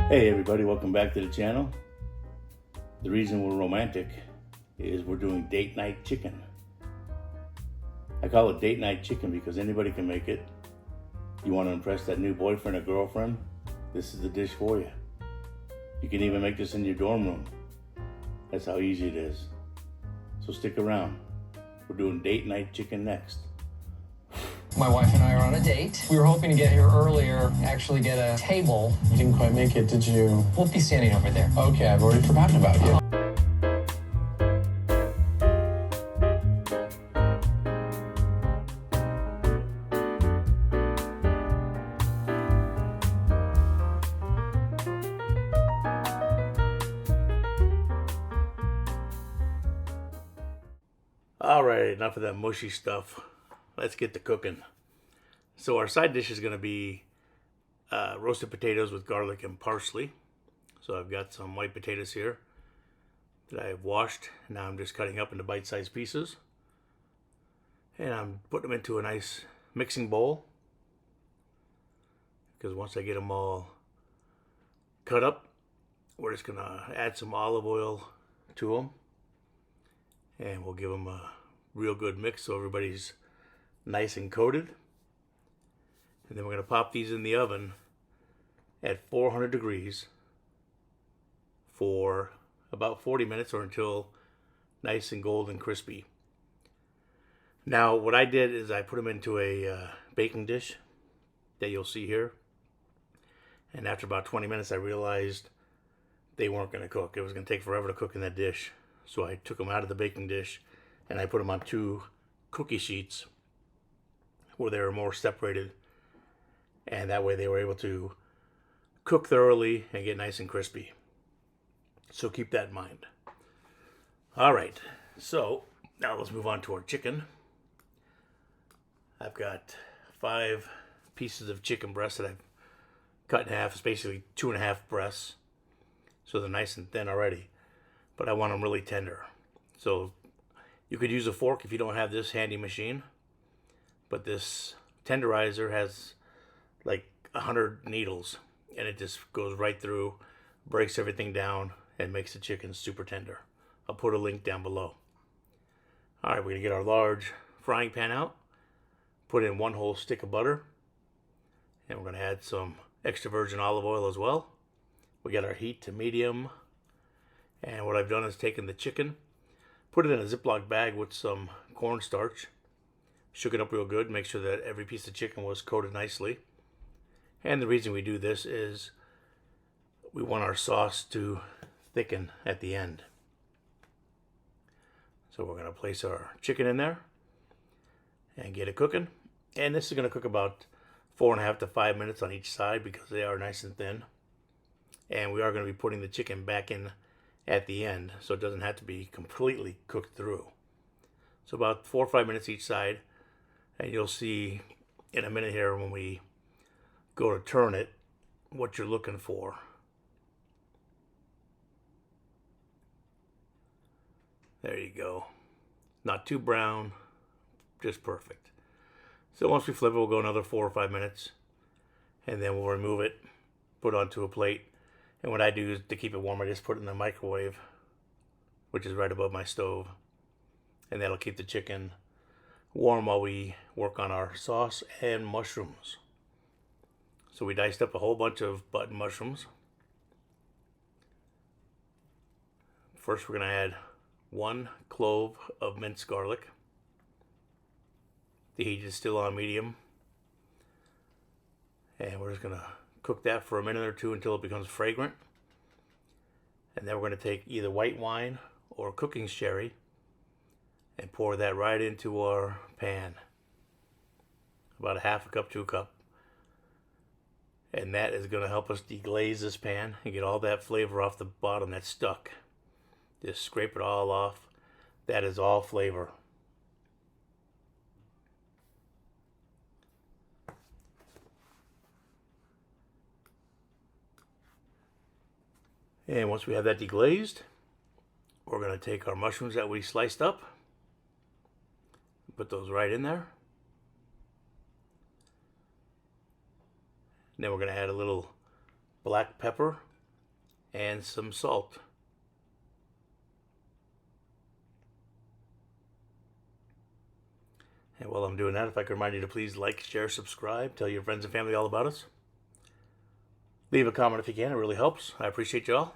Hey everybody, welcome back to the channel. The reason we're romantic is we're doing date night chicken. I call it date night chicken because anybody can make it. You want to impress that new boyfriend or girlfriend? This is the dish for you. You can even make this in your dorm room. That's how easy it is. So stick around. We're doing date night chicken next. My wife and I are on a date. We were hoping to get here earlier, actually get a table. You didn't quite make it, did you? We'll be standing over there. Okay, I've already forgotten about you. Alright, enough of that mushy stuff. Let's get to cooking. So our side dish is going to be roasted potatoes with garlic and parsley. So I've got some white potatoes here that I've washed. Now I'm just cutting up into bite-sized pieces. And I'm putting them into a nice mixing bowl. Because once I get them all cut up, we're just going to add some olive oil to them. And we'll give them a real good mix so everybody's nice and coated. And then we're going to pop these in the oven at 400 degrees for about 40 minutes or until nice and golden crispy. Now what I did is I put them into a baking dish that you'll see here. And after about 20 minutes I realized they weren't going to cook. It was going to take forever to cook in that dish. So I took them out of the baking dish and I put them on 2 cookie sheets where they were more separated, and that way they were able to cook thoroughly and get nice and crispy. So keep that in mind. Alright, so now let's move on to our chicken. I've got 5 pieces of chicken breast that I've cut in half. It's basically 2.5 breasts, so they're nice and thin already, but I want them really tender. So you could use a fork if you don't have this handy machine. But this tenderizer has like 100 needles, and it just goes right through, breaks everything down, and makes the chicken super tender. I'll put a link down below. Alright, we're going to get our large frying pan out, put in 1 whole stick of butter, and we're going to add some extra virgin olive oil as well. We got our heat to medium, and what I've done is taken the chicken, put it in a Ziploc bag with some cornstarch, shook it up real good, make sure that every piece of chicken was coated nicely. And the reason we do this is we want our sauce to thicken at the end. So we're going to place our chicken in there and get it cooking. And this is going to cook about 4.5 to 5 minutes on each side because they are nice and thin. And we are going to be putting the chicken back in at the end, so it doesn't have to be completely cooked through. So about 4 or 5 minutes each side. And you'll see in a minute here when we go to turn it what you're looking for. There you go. Not too brown, just perfect. So once we flip it, we'll go another 4 or 5 minutes. And then we'll remove it, put it onto a plate. And what I do is to keep it warm, I just put it in the microwave, which is right above my stove. And that'll keep the chicken warm while we work on our sauce and mushrooms. So we diced up a whole bunch of button mushrooms. First we're going to add 1 clove of minced garlic. The heat is still on medium. And we're just going to cook that for a minute or 2 until it becomes fragrant. And then we're going to take either white wine or cooking sherry and pour that right into our pan. About 1/2 cup to a cup. And that is going to help us deglaze this pan and get all that flavor off the bottom that's stuck. Just scrape it all off. That is all flavor. And once we have that deglazed, we're going to take our mushrooms that we sliced up, put those right in there. And then we're going to add a little black pepper and some salt. And while I'm doing that, if I could remind you to please like, share, subscribe, tell your friends and family all about us. Leave a comment if you can, it really helps. I appreciate you all.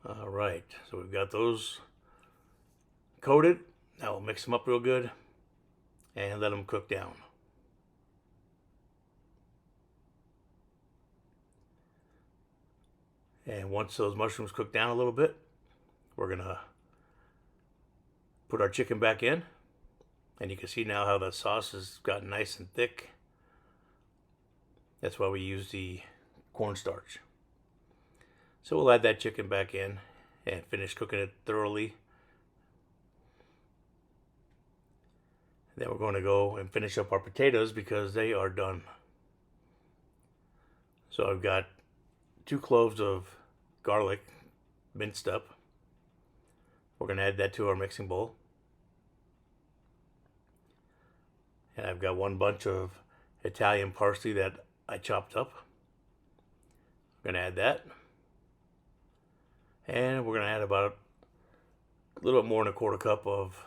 All right, so we've got those coated. Now we'll mix them up real good and let them cook down. And once those mushrooms cook down a little bit, we're gonna put our chicken back in. And you can see now how the sauce has gotten nice and thick. That's why we use the cornstarch. So we'll add that chicken back in and finish cooking it thoroughly. Then we're going to go and finish up our potatoes because they are done. So I've got 2 cloves of garlic minced up. We're going to add that to our mixing bowl. And I've got 1 bunch of Italian parsley that I chopped up. I'm going to add that. And we're going to add about a little bit more than a 1/4 cup of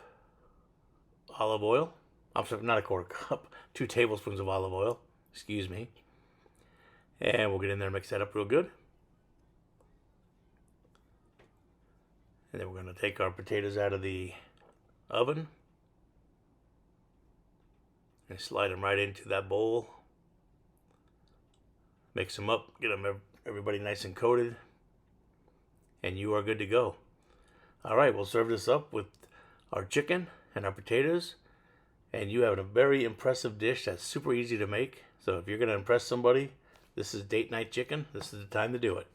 olive oil. I'm sorry, not a 1/4 cup, 2 tablespoons of olive oil. Excuse me. And we'll get in there and mix that up real good. And then we're going to take our potatoes out of the oven and slide them right into that bowl. Mix them up, get them everybody nice and coated, and you are good to go. All right, we'll serve this up with our chicken and our potatoes, and you have a very impressive dish that's super easy to make. So if you're going to impress somebody, this is date night chicken. This is the time to do it.